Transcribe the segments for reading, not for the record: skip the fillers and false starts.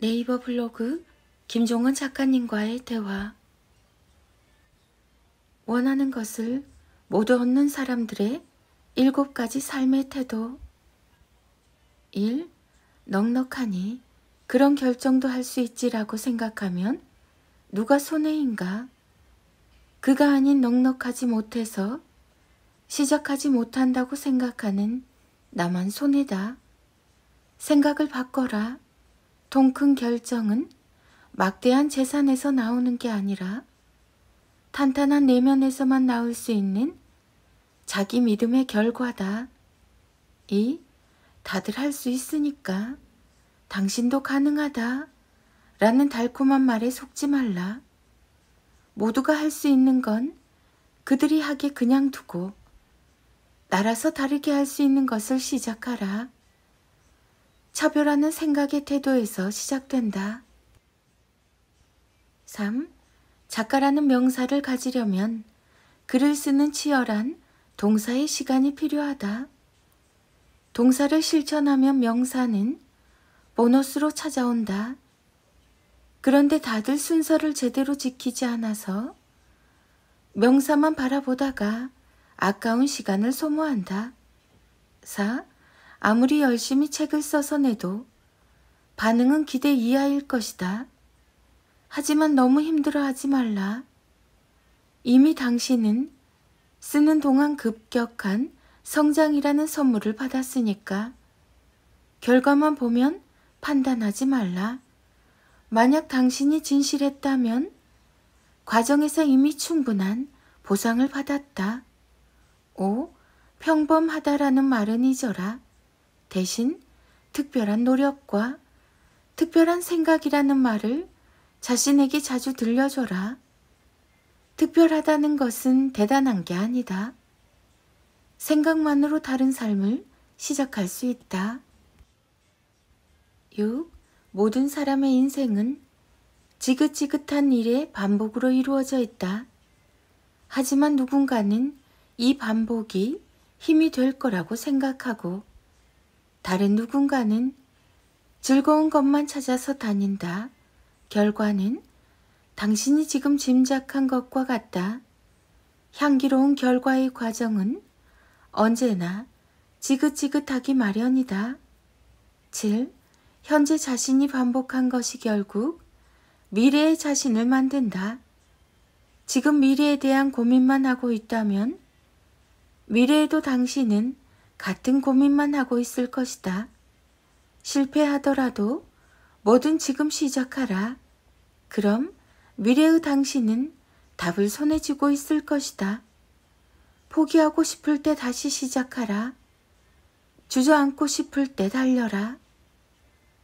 네이버 블로그 김종은 작가님과의 대화. 원하는 것을 모두 얻는 사람들의 7가지 삶의 태도. 1. 넉넉하니 그런 결정도 할 수 있지라고 생각하면 누가 손해인가? 그가 아닌 넉넉하지 못해서 시작하지 못한다고 생각하는 나만 손해다. 생각을 바꿔라. 통 큰 결정은 막대한 재산에서 나오는 게 아니라 탄탄한 내면에서만 나올 수 있는 자기 믿음의 결과다. 2. 다들 할 수 있으니까 당신도 가능하다 라는 달콤한 말에 속지 말라. 모두가 할 수 있는 건 그들이 하게 그냥 두고 나라서 다르게 할 수 있는 것을 시작하라. 차별하는 생각의 태도에서 시작된다. 3. 작가라는 명사를 가지려면 글을 쓰는 치열한 동사의 시간이 필요하다. 동사를 실천하면 명사는 보너스로 찾아온다. 그런데 다들 순서를 제대로 지키지 않아서 명사만 바라보다가 아까운 시간을 소모한다. 4. 아무리 열심히 책을 써서 내도 반응은 기대 이하일 것이다. 하지만 너무 힘들어하지 말라. 이미 당신은 쓰는 동안 급격한 성장이라는 선물을 받았으니까 결과만 보면 판단하지 말라. 만약 당신이 진실했다면 과정에서 이미 충분한 보상을 받았다. 5. 평범하다라는 말은 잊어라. 대신 특별한 노력과 특별한 생각이라는 말을 자신에게 자주 들려줘라. 특별하다는 것은 대단한 게 아니다. 생각만으로 다른 삶을 시작할 수 있다. 6. 모든 사람의 인생은 지긋지긋한 일의 반복으로 이루어져 있다. 하지만 누군가는 이 반복이 힘이 될 거라고 생각하고 다른 누군가는 즐거운 것만 찾아서 다닌다. 결과는 당신이 지금 짐작한 것과 같다. 향기로운 결과의 과정은 언제나 지긋지긋하기 마련이다. 7. 현재 자신이 반복한 것이 결국 미래의 자신을 만든다. 지금 미래에 대한 고민만 하고 있다면 미래에도 당신은 같은 고민만 하고 있을 것이다. 실패하더라도 뭐든 지금 시작하라. 그럼 미래의 당신은 답을 손에 쥐고 있을 것이다. 포기하고 싶을 때 다시 시작하라. 주저앉고 싶을 때 달려라.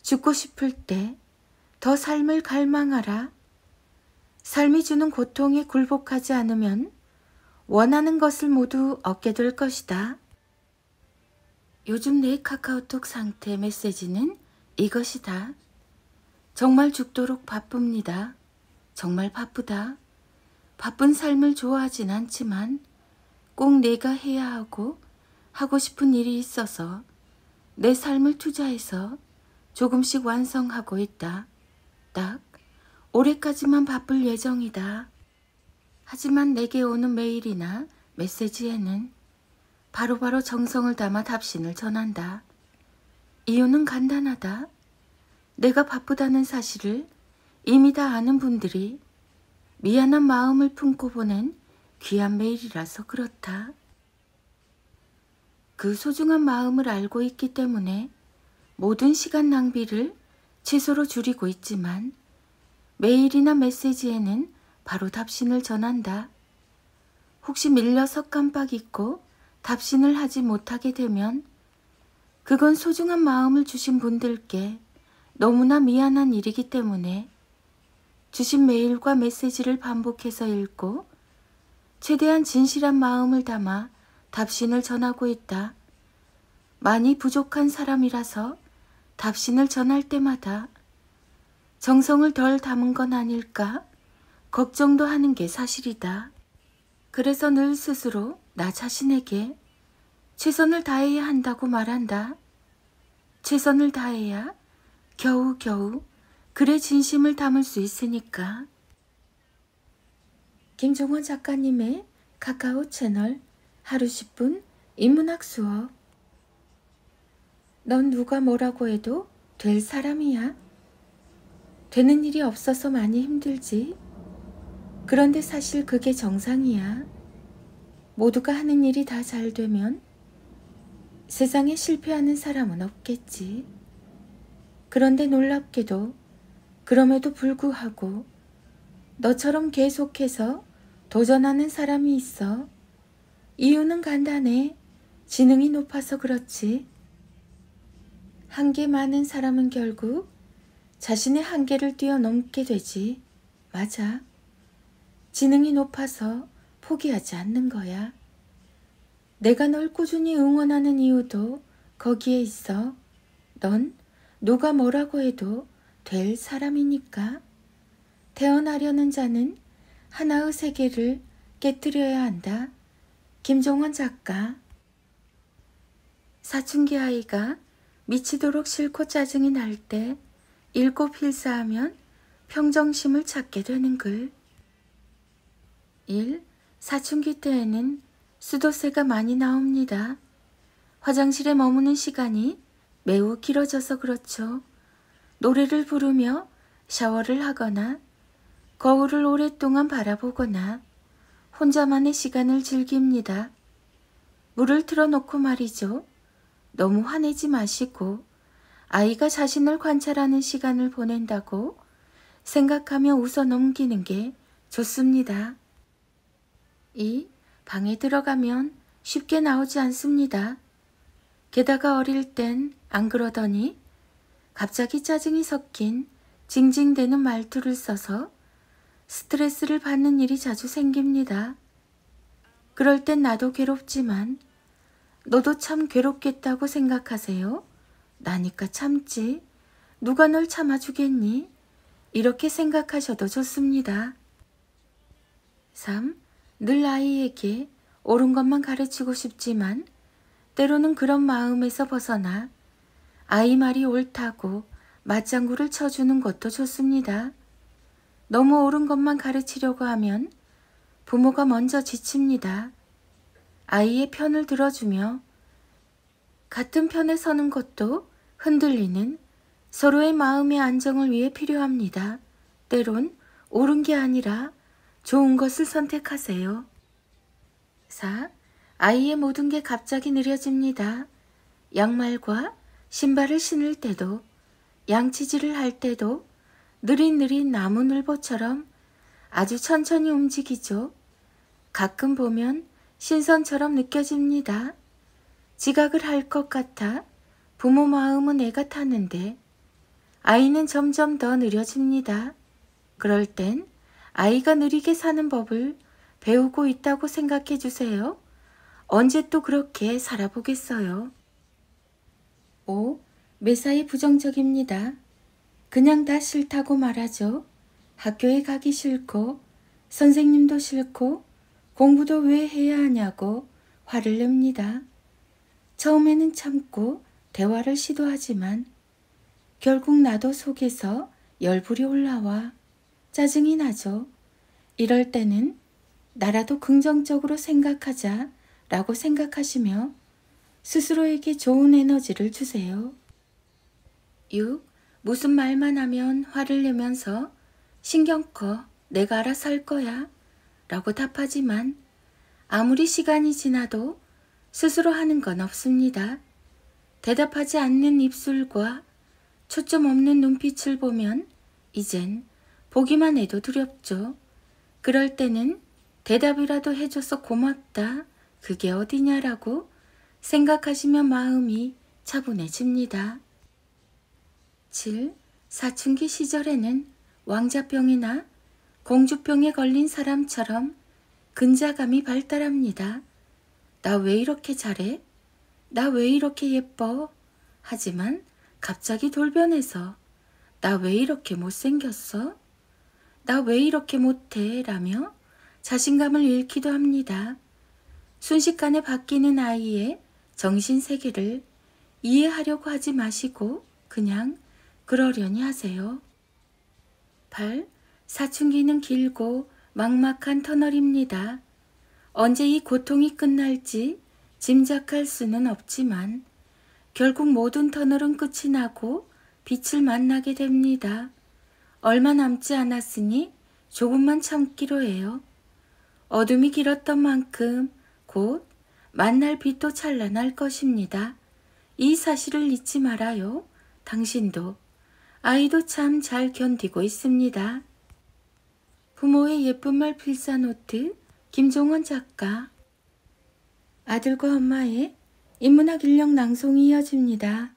죽고 싶을 때 더 삶을 갈망하라. 삶이 주는 고통에 굴복하지 않으면 원하는 것을 모두 얻게 될 것이다. 요즘 내 카카오톡 상태 메시지는 이것이다. 정말 죽도록 바쁩니다. 정말 바쁘다. 바쁜 삶을 좋아하진 않지만 꼭 내가 해야 하고 싶은 일이 있어서 내 삶을 투자해서 조금씩 완성하고 있다. 딱 올해까지만 바쁠 예정이다. 하지만 내게 오는 메일이나 메시지에는 바로바로 정성을 담아 답신을 전한다. 이유는 간단하다. 내가 바쁘다는 사실을 이미 다 아는 분들이 미안한 마음을 품고 보낸 귀한 메일이라서 그렇다. 그 소중한 마음을 알고 있기 때문에 모든 시간 낭비를 최소로 줄이고 있지만 메일이나 메시지에는 바로 답신을 전한다. 혹시 밀려서 깜빡 잊고 답신을 하지 못하게 되면 그건 소중한 마음을 주신 분들께 너무나 미안한 일이기 때문에 주신 메일과 메시지를 반복해서 읽고 최대한 진실한 마음을 담아 답신을 전하고 있다. 많이 부족한 사람이라서 답신을 전할 때마다 정성을 덜 담은 건 아닐까 걱정도 하는 게 사실이다. 그래서 늘 스스로 나 자신에게 최선을 다해야 한다고 말한다. 최선을 다해야 겨우겨우 그래 진심을 담을 수 있으니까. 김종원 작가님의 카카오 채널 하루 10분 인문학 수업. 넌 누가 뭐라고 해도 될 사람이야. 되는 일이 없어서 많이 힘들지. 그런데 사실 그게 정상이야. 모두가 하는 일이 다 잘 되면 세상에 실패하는 사람은 없겠지. 그런데 놀랍게도 그럼에도 불구하고 너처럼 계속해서 도전하는 사람이 있어. 이유는 간단해. 지능이 높아서 그렇지. 한계 많은 사람은 결국 자신의 한계를 뛰어넘게 되지. 맞아. 지능이 높아서 포기하지 않는 거야. 내가 널 꾸준히 응원하는 이유도 거기에 있어. 넌 누가 뭐라고 해도 될 사람이니까. 태어나려는 자는 하나의 세계를 깨뜨려야 한다. 김종원 작가. 사춘기 아이가 미치도록 싫고 짜증이 날 때 읽고 필사하면 평정심을 찾게 되는 글. 1. 사춘기 때에는 수도세가 많이 나옵니다. 화장실에 머무는 시간이 매우 길어져서 그렇죠. 노래를 부르며 샤워를 하거나 거울을 오랫동안 바라보거나 혼자만의 시간을 즐깁니다. 물을 틀어놓고 말이죠. 너무 화내지 마시고 아이가 자신을 관찰하는 시간을 보낸다고 생각하며 웃어 넘기는 게 좋습니다. 2. 방에 들어가면 쉽게 나오지 않습니다. 게다가 어릴 땐 안 그러더니 갑자기 짜증이 섞인 징징대는 말투를 써서 스트레스를 받는 일이 자주 생깁니다. 그럴 땐 나도 괴롭지만 너도 참 괴롭겠다고 생각하세요? 나니까 참지. 누가 널 참아주겠니? 이렇게 생각하셔도 좋습니다. 3. 늘 아이에게 옳은 것만 가르치고 싶지만 때로는 그런 마음에서 벗어나 아이 말이 옳다고 맞장구를 쳐주는 것도 좋습니다. 너무 옳은 것만 가르치려고 하면 부모가 먼저 지칩니다. 아이의 편을 들어주며 같은 편에 서는 것도 흔들리는 서로의 마음의 안정을 위해 필요합니다. 때론 옳은 게 아니라 좋은 것을 선택하세요. 4. 아이의 모든 게 갑자기 느려집니다. 양말과 신발을 신을 때도 양치질을 할 때도 느릿느릿 나무늘보처럼 아주 천천히 움직이죠. 가끔 보면 신선처럼 느껴집니다. 지각을 할 것 같아 부모 마음은 애가 타는데 아이는 점점 더 느려집니다. 그럴 땐 아이가 느리게 사는 법을 배우고 있다고 생각해 주세요. 언제 또 그렇게 살아보겠어요. 5. 매사에 부정적입니다. 그냥 다 싫다고 말하죠. 학교에 가기 싫고 선생님도 싫고 공부도 왜 해야 하냐고 화를 냅니다. 처음에는 참고 대화를 시도하지만 결국 나도 속에서 열불이 올라와 짜증이 나죠. 이럴 때는 나라도 긍정적으로 생각하자 라고 생각하시며 스스로에게 좋은 에너지를 주세요. 6. 무슨 말만 하면 화를 내면서 신경 꺼 내가 알아서 할 거야 라고 답하지만 아무리 시간이 지나도 스스로 하는 건 없습니다. 대답하지 않는 입술과 초점 없는 눈빛을 보면 이젠 보기만 해도 두렵죠. 그럴 때는 대답이라도 해줘서 고맙다. 그게 어디냐라고 생각하시면 마음이 차분해집니다. 7. 사춘기 시절에는 왕자병이나 공주병에 걸린 사람처럼 근자감이 발달합니다. 나 왜 이렇게 잘해? 나 왜 이렇게 예뻐? 하지만 갑자기 돌변해서 나 왜 이렇게 못생겼어? 나 왜 이렇게 못해? 라며 자신감을 잃기도 합니다. 순식간에 바뀌는 아이의 정신세계를 이해하려고 하지 마시고 그냥 그러려니 하세요. 8. 사춘기는 길고 막막한 터널입니다. 언제 이 고통이 끝날지 짐작할 수는 없지만 결국 모든 터널은 끝이 나고 빛을 만나게 됩니다. 얼마 남지 않았으니 조금만 참기로 해요. 어둠이 길었던 만큼 곧 만날 빛도 찬란할 것입니다. 이 사실을 잊지 말아요. 당신도, 아이도 참 잘 견디고 있습니다. 부모의 예쁜 말 필사노트 김종원 작가. 아들과 엄마의 인문학 인력 낭송이 이어집니다.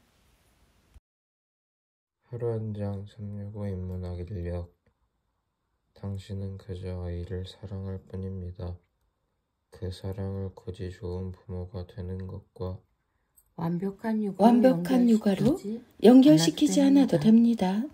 하루 한 장 365 인문학 인력. 당신은 그저 아이를 사랑할 뿐입니다. 그 사랑을 굳이 좋은 부모가 되는 것과 완벽한 육아로 연결시키지 않아도 됩니다.